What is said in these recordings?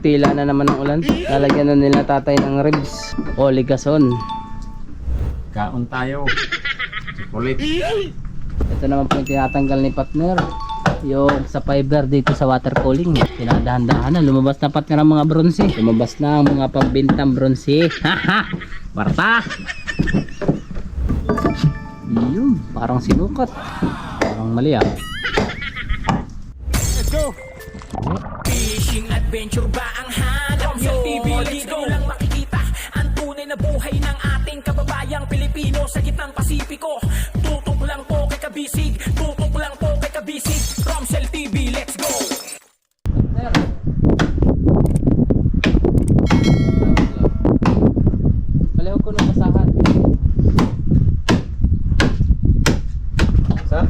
Tila na naman ng ulan. Lalagyan na nila tatay ng ribs o ligason. Kaon tayo. Kulit. Ito naman po yung tinatanggal ni partner, yung sa fiber dito sa water cooling. Pinadahan-dahan na, lumabas na partner ang mga bronze. Lumabas na ang mga pambintang bronze. Haha! Warta! Yun, parang sinukat. Parang mali ah. Let's go! Fishing adventure ba ang hanap nyo? Dito lang makikita ang tunay na buhay ng ating kababayang Pilipino sa gitnang Pasipiko. Tutok lang po kay Kabisig, tutok lang po kay Kabisig. Romsel TV, let's go! Paleho ko ng basahan. Sa?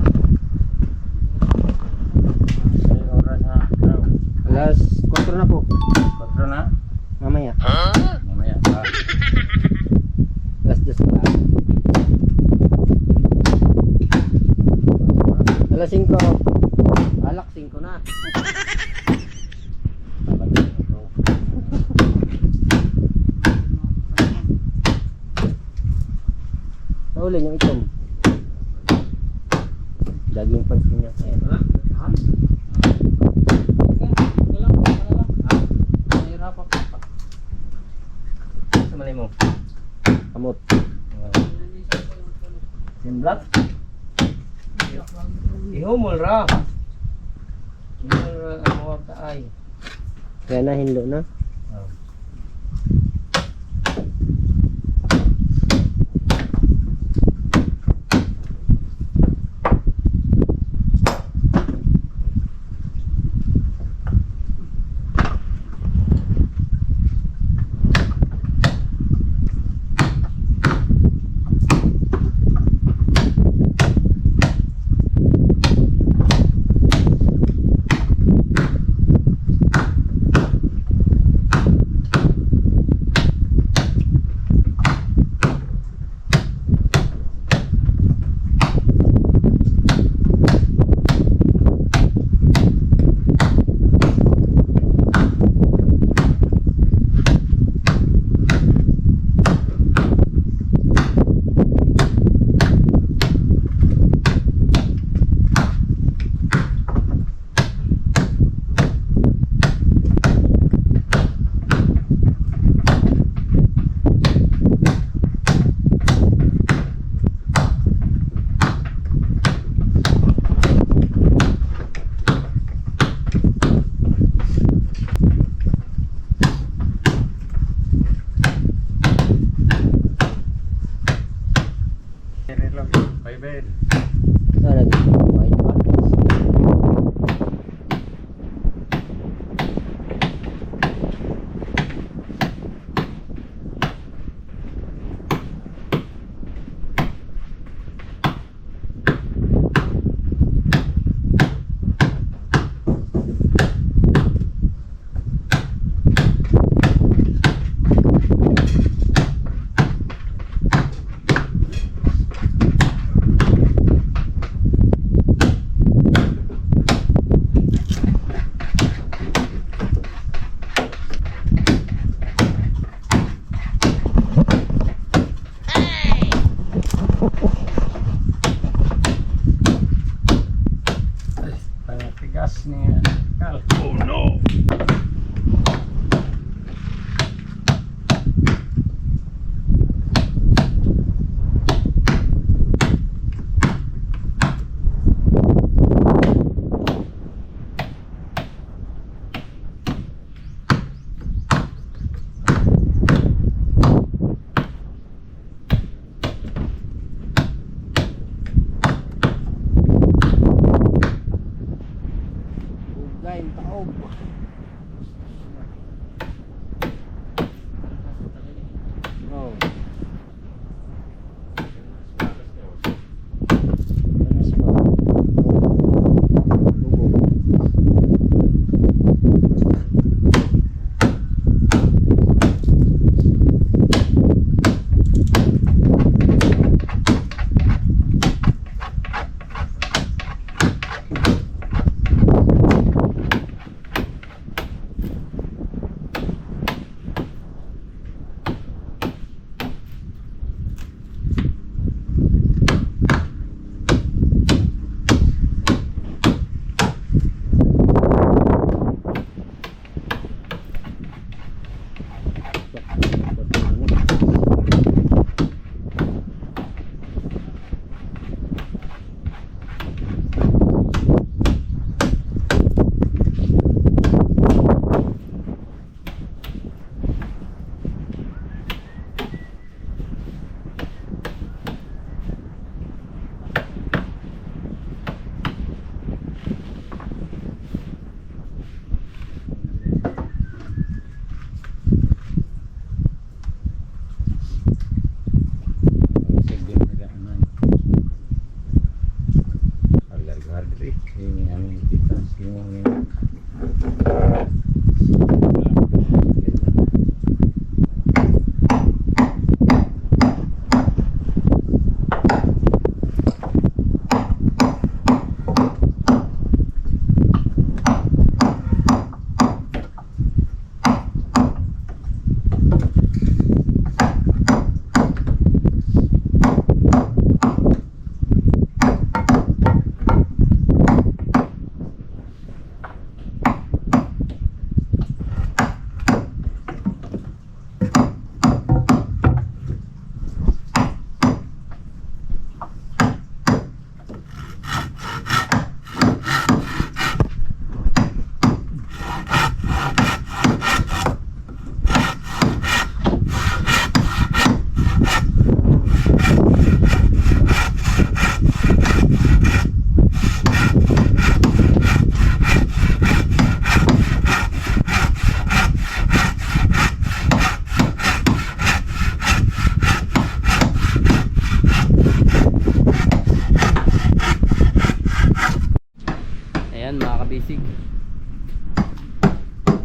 Ay, oras na. Alas 4 na po. 4 na? Mamaya. Mamaya pa. Alas 2 pa. Alas 5. Alak 5 na. Naulin yung itom. Daging pansin niya. Sa malay mo? Kamot. Simblak? Ihumol ra. Ihumol ra ang mga kaay. Kaya na hinlo na.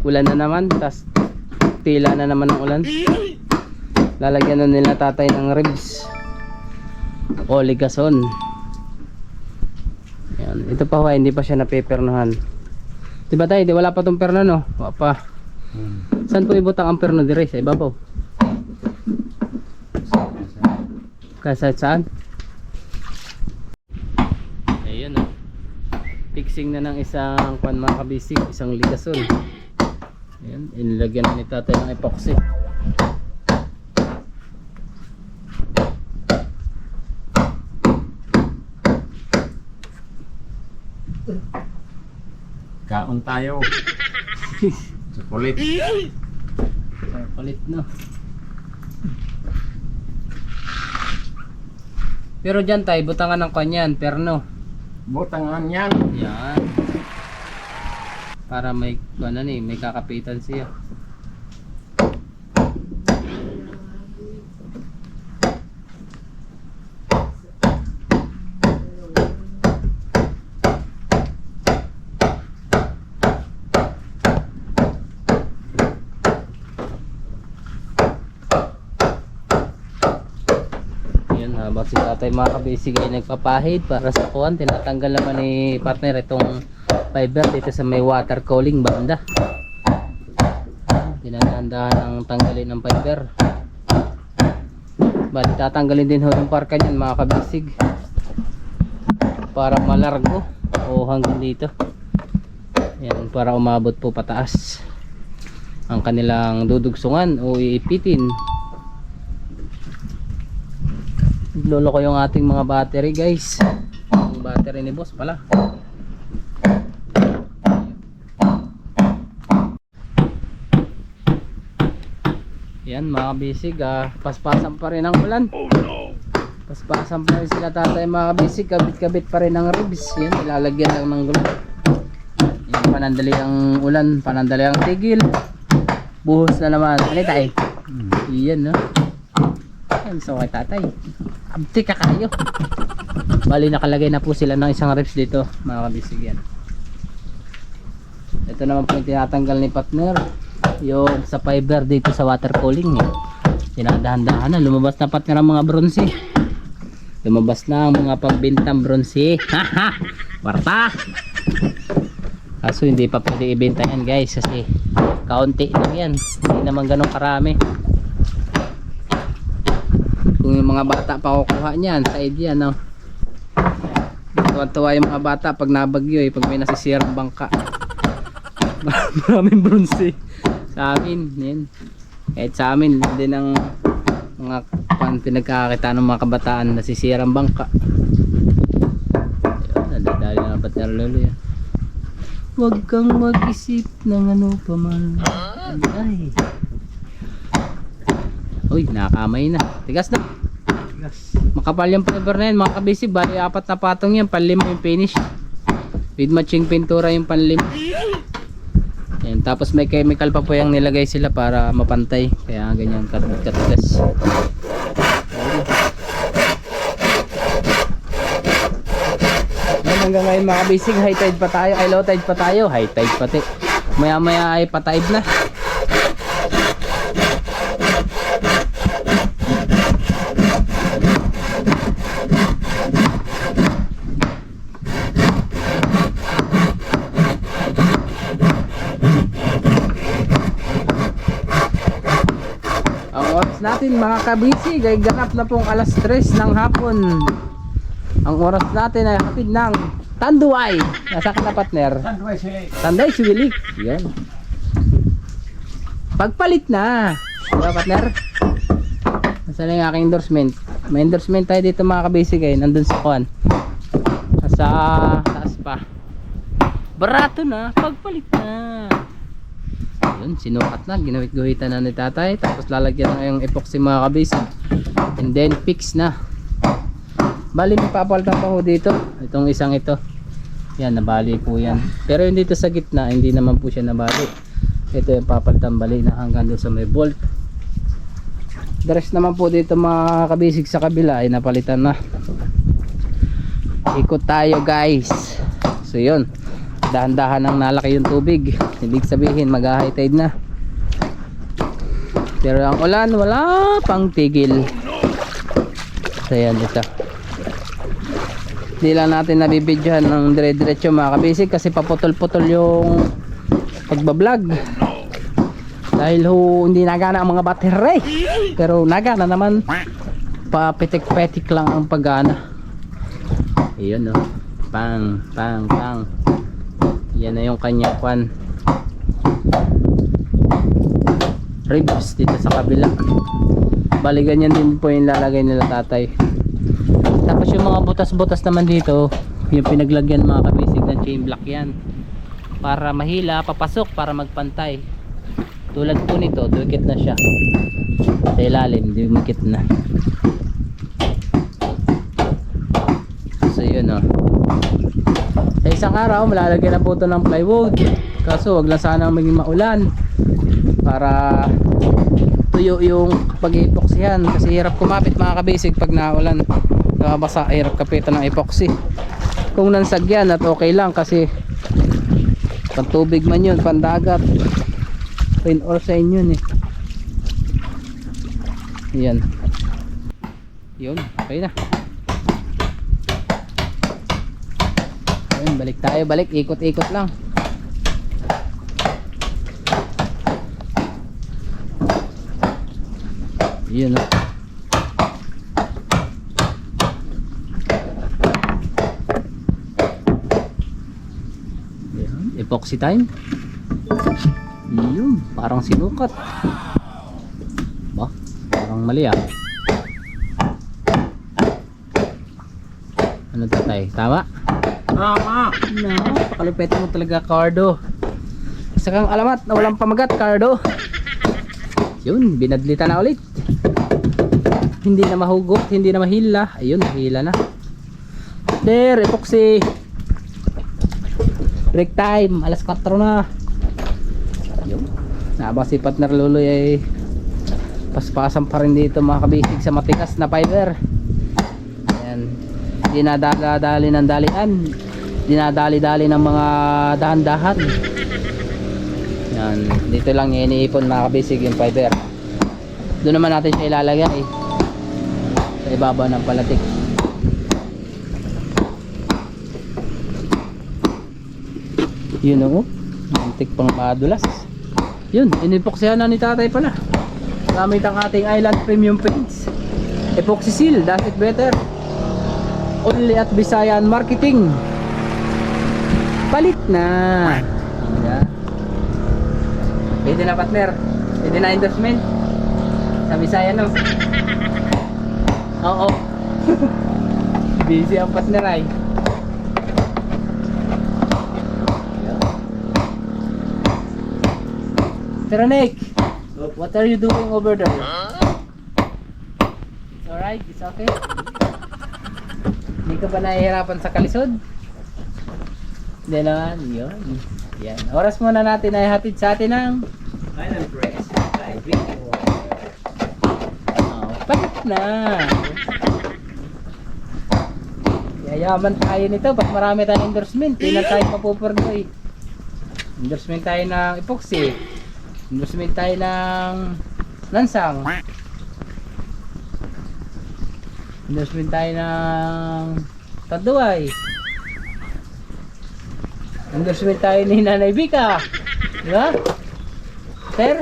Ulan na naman, tas tila na naman ng ulan. Lalagyan na nila tatay ng ribs o ligason. Yan. Ito pa hindi pa siya napepernohan. Diba tayo, di wala pa tong perno no? Wala pa. Saan po ibutang ang perno dire? Sa ibabaw? Kasi saan? Ayun o. Fixing na ng isang pan mga kabisig, isang ligason. Ayan, inilagyan na ni tatay ng epoxy. Kaon tayo. Chocolate. Palit no. Pero dyan tayo, butangan ng kanyan, perno. Butangan yan. Yan. Para may may kakapitan siya. Habang si tatay mga kabisig ay nagpapahid para sa kuwan, tinatanggal naman ni partner itong fiber dito sa may water cooling banda. Tinatandaan ang tanggalin ng fiber. Bali tatanggalin din ho yung parka niyan mga kabisig para malargo o hanggang dito. Yan, para umabot po pataas ang kanilang dudugsungan o iipitin. Lolo ko yung ating mga battery guys. Yung battery ni boss pala. Yan mga bisig, paspasan pa rin ang ulan. Paspasan pa rin sila tatay mga bisig, kabit-kabit pa rin ang ribs. Yan, ilalagyan lang ng gulo. Yan, panandali ang ulan, panandali ang tigil. Buhos na naman. Ano tayo? Yan no. Yan, so kay tatay. Abti ka kayo. Bali nakalagay na po sila ng isang ribs dito mga kabisig yan. Ito naman po yung tinatanggal ni partner, yung sa fiber dito sa water cooling eh. Dinadahan-dahan na, lumabas na partner ang mga bronze. Lumabas na ang mga pambintang bronze. Haha! Warta! Kaso hindi pa pwede ibenta yan guys kasi kaunti lang yan. Hindi naman ganun karami. Kung yung mga bata pa kukuha niyan, side yan no. Tuwa-tuwa yung mga bata pag nabagyo eh, pag may nasisirang bangka. Maraming bronze sa amin yan. Kahit sa amin din ang mga pinagkakakita ng mga kabataan nasisirang bangka. Ayun, nadadali na partner lolo yan. Huwag kang mag-isip ng ano pa man. Ay. Uy, nakakamay na. Tigas na. Tigas. Makapal yung fiber na yan mga kabisig. Bali 4 na patong yan. Panlima yung finish. With matching pintura yung panlima. Yan. Tapos may chemical pa po yung nilagay sila para mapantay. Kaya ganyan katigas. Yan, hanggang ngayon mga kabisig. High tide pa tayo. Ay low tide pa tayo. High tide pati. Maya maya ay patide na. Natin mga kabisig ay ganap na pong alas 3 ng hapon. Ang oras natin ay hapid ng Tanduay. Nasa ka na partner? Tanduay Silik. Tanduay Silik. Yan. Pagpalit na. Diba partner? Nasa na yung aking endorsement? May endorsement tayo dito mga kabisig ay nandun sa kuwan. Sa taas pa. Barato na. Pagpalit na. Yun, sinukat na, ginawit-gawitan na ni tatay. Tapos lalagyan na yung epoxy mga kabisig. And then fix na. Bali may papalitan pa ho dito. Itong isang ito. Yan, nabali po yan. Pero yung dito sa gitna, hindi naman po siya nabali. Ito yung papalitan bali na hanggang doon sa may bolt. The rest naman po dito mga kabisig sa kabila ay napalitan na. Ikot tayo guys. So yun, dahan-dahan nang nalaki yung tubig. Ibig sabihin mag-high tide na. Pero ang ulan wala pang tigil. So yan ito. Hindi lang natin nabibidyohan ng dire-diretso mga kabisig kasi paputol-putol yung pagbablog. Dahil hindi nagana ang mga battery. Pero nagana naman. Papitik-petik lang ang pagana. Iyon oh. Pang. Yan na yung kanyang kwan. Ribs dito sa kabila. Bali ganyan din po yung lalagay nila tatay. Tapos yung mga butas-butas naman dito, yung pinaglagyan mga kabisig ng chain block yan. Para mahila, papasok, para magpantay. Tulad po nito, dumikit na siya. Sa ilalim, dumikit na. So yun o. Sa isang araw, malalagyan na po ito ng plywood. Kaso wag lang sanang maging maulan. Para tuyo yung pag-epoxyhan. Kasi hirap kumapit mga kabisig pag naulan. Basa, hirap kapitan ng epoxy. Kung nansagyan at okay lang kasi pantubig man yun, pandagat. Rain or shine yun eh. Yan. Yun, okay na. Ayun, balik tayo, balik, ikot-ikot lang. Yun o. Epoxy time. Yun, parang sinukat. Ba, parang mali ah. Ano tatay? Tama? Tama. No, pakalupit mo talaga, Cardo. Isa kang alamat na walang pamagat, Cardo. Yun, binadlita na ulit. Hindi na mahugot, hindi na mahila. Ayun, mahila na. There, epoxy. Break time, alas 4 na. Yun. Naba si Partner Luloy ay paspasan pa rin dito mga kabisig sa matikas na fiber. Ayan. Dinadali ng dalian. Dinadali-dali ng mga dahan-dahan. Yan. Dito lang iniipon mga kabisig yung fiber. Doon naman natin siya ilalagay. Sa ibabaw ng palatik. Yun o, antik pang madulas. Yun, inipoksyahan na ni tatay pala. Gamit ang ating Island Premium Paints. Epoxy seal, does it better. Only at Visayan Marketing. Palit na. Yeah. Pwede na partner. Pwede na endorsement. Sa Visayan no. Oo. Busy ang partner ay. Sir Nick, what are you doing over there? It's alright, it's okay. Hindi ka ba nahihirapan sa kalisod? Hindi naman, yun. Yan. Oras muna natin ay hatid sa atin ng Island Press. palit na. Yayaman tayo nito, pag marami tayong endorsement, hindi na tayo mapupurdoy. Endorsement tayo ng epoxy. Endorsement tayo ng lansang. Endorsement tayo ng taduay. Endorsement tayo ni Nanay Bika. Diba? Sir?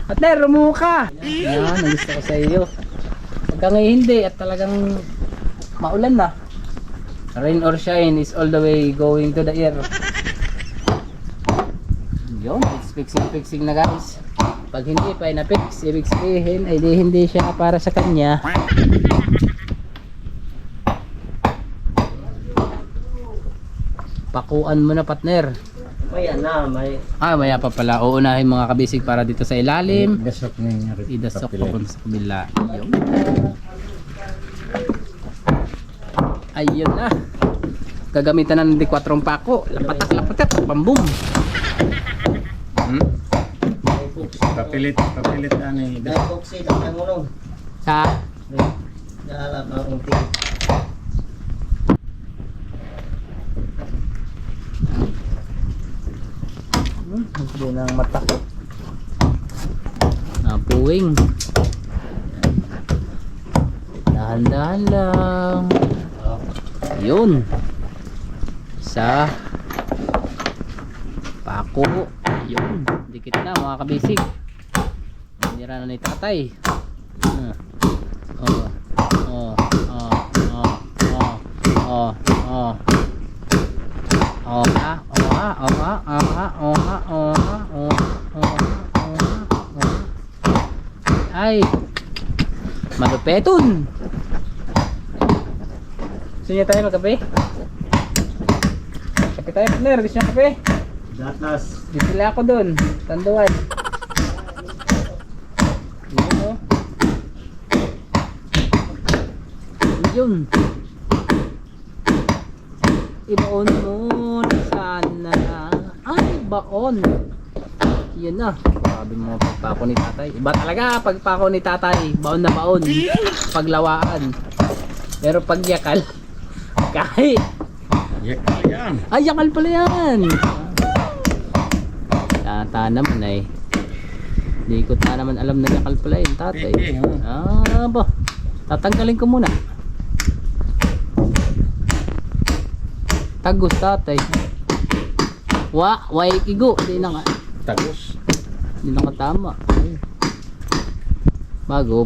Partner, rumuha ka! Yan, ang gusto ko sa iyo. Pagka ngayon hindi at talagang maulan na. Rain or shine is all the way going to the air. Yun, it's fixing na guys. Pag hindi pa na-fix, ibig sabihin ay hindi siya para sa kanya. Pakuan mo na partner. Maya na, may Maya pa pala. Uunahin mga kabisig para dito sa ilalim. gasok na yung Idasok pa kung sa kabila. Yun. Ayun na. Gagamitan ng D4 pako. Lapatak, pambum. papilit ani. Epoxy lang ang ulong. Sa Dala pa akong tingin. Hindi nang matakot. Napuwing. Dahan-dahan lang. Yun. Isa. Pako. Yun. Dikit na mga kabisig. Nira na ni tatay. Ay. Malupetun. Gusto niya tayo magkape? Kape tayo, partner. Gusto niya kape? Datas. Bibili ako dun. Tanduan. Yun o. Yun. Ibaon mo na sana. Ay, baon. Yun na. Sabi mo pagpako ni tatay. Iba talaga pagpako ni tatay. Baon na baon. Paglawaan. Pero pag yakal, kahit. Yakal yan. Ay, yakal pala yan. Tata naman ay. Hindi ko naman alam na yakal pala yun, tatay. Ba. Tatanggalin ko muna. Tagus, tatay. Waikigo. Hindi na nga. Tagus. Hindi na katama. Bago.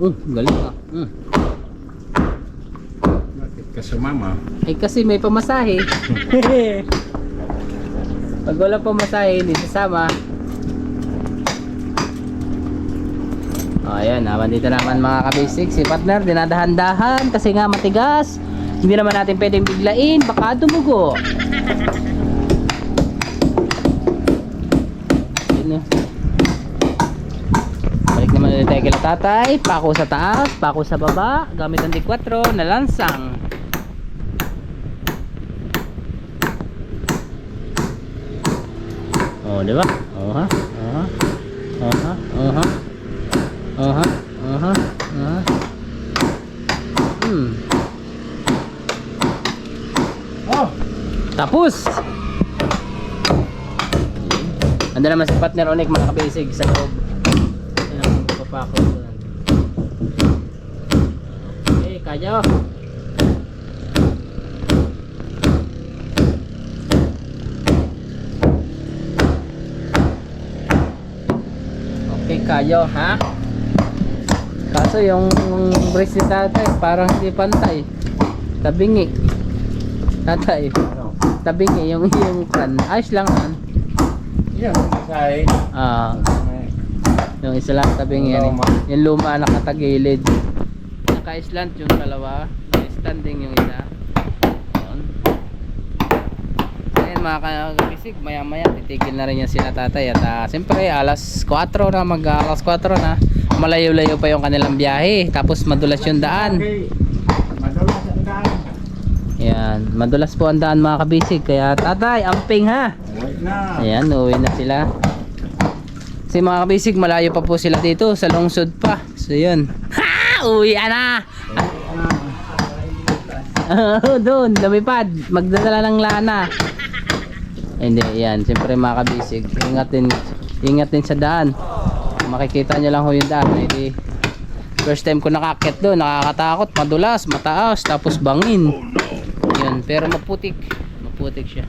Galing ka. Bakit ka sumama? Eh kasi may pamasahe. Pag wala pamasahe, hindi sasama. Ayan, dito naman mga kabisig. Si partner, dinadahan-dahan kasi nga matigas. Hindi naman natin pwedeng biglain, baka dumugo. Yun. Balik naman ulit tayo kila tatay. Pako sa taas, pako sa baba. Gamit ang D4 na lansang. Oh, di ba? Tapos. Ando naman si partner Onik mga kabisig sa loob. Ayan, papako. Okay, kaya. Okay, kayo ha. Kaso yung brace ni tatay parang hindi pantay. Tabingi. Tatay. Tabingi yung kan. Ayos lang yan. Yan, say. Yung isa lang tabingi yan. Yung luma nakatagilid. Naka-slant yung dalawa. Standing yung isa. Yun. Ayan mga kabisig, maya maya titigil na rin yan sila tatay. At siyempre alas 4 na, mag-alas 4 na. Malayo-layo pa yung kanilang biyahe. Tapos madulas yung daan. Madulas ang daan. Ayan, madulas po ang daan mga kabisig. Kaya tatay, amping ha. Wait na. Ayan, uwi na sila. Kasi mga kabisig, malayo pa po sila dito. Sa lungsod pa. So yun. Ha! Uwi na! Doon, lumipad. Magdadala ng lana. Hindi, yan. Siyempre mga kabisig, ingat din sa daan. Makikita nyo lang ho yung daan. Hindi, first time ko nakakit doon, nakakatakot, madulas, mataas, tapos bangin. Yan, pero maputik siya.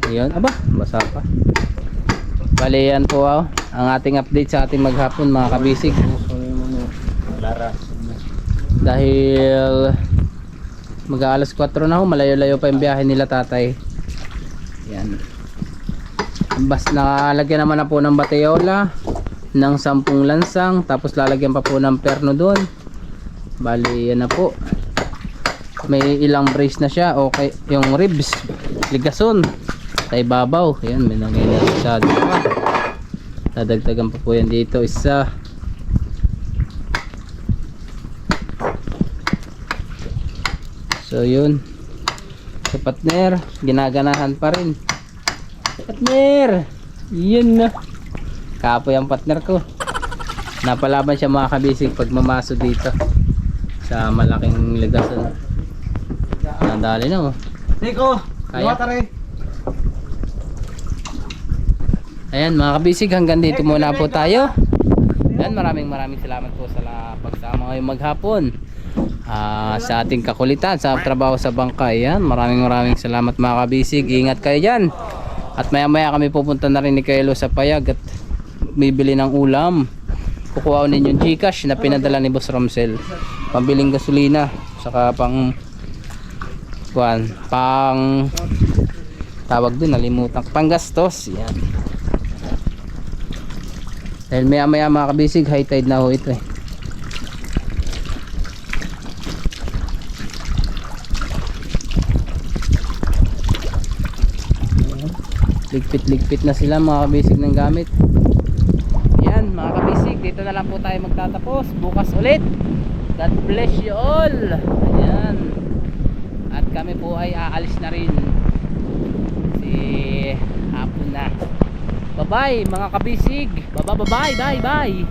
Ayun, aba, basa pa. Bali yan po ang ating update sa ating maghapon mga kabisig. Dahil mag-aalas 4 na ho, malayo-layo pa yung biyahe nila tatay. Yan. Bas nakalagyan naman na po ng bateola ng 10 lansang, tapos lalagyan pa po ng perno doon. Bali yan na po. May ilang brace na siya. Okay, yung ribs ligason sa ibabaw. Ayan, may nangyayari sa pa. Dadagdagan pa po yan dito isa. So yun, sa partner ginaganahan pa rin. Partner, Yun na. Kapoy ang partner ko. Napalaban siya mga kabisig pag mamaso dito sa malaking legason. Nandali na oh. Nico, Kaya? luwata rin. Ayan mga kabisig, hanggang dito muna po tayo. Ayan, maraming salamat po sa pagsama ngayong maghapon sa ating kakulitan sa trabaho sa bangka. Ayan, maraming salamat mga kabisig. Ingat kayo dyan. At maya maya kami pupunta na rin ni Kaelo sa Payag at bibili ng ulam. Kukuha ninyo yung Gcash na pinadala ni Boss Ramsel, pambiling gasolina, saka pang tawag dun, nalimutan, panggastos. Yan. Dahil maya maya mga kabisig, high tide na ho ito eh. Ligpit na sila mga kabisig ng gamit. Yan mga kabisig, dito na lang po tayo magtatapos. Bukas ulit. God bless you all. Ayan. At kami po ay aalis na rin. Kasi hapon na. Bye bye mga kabisig. Bye.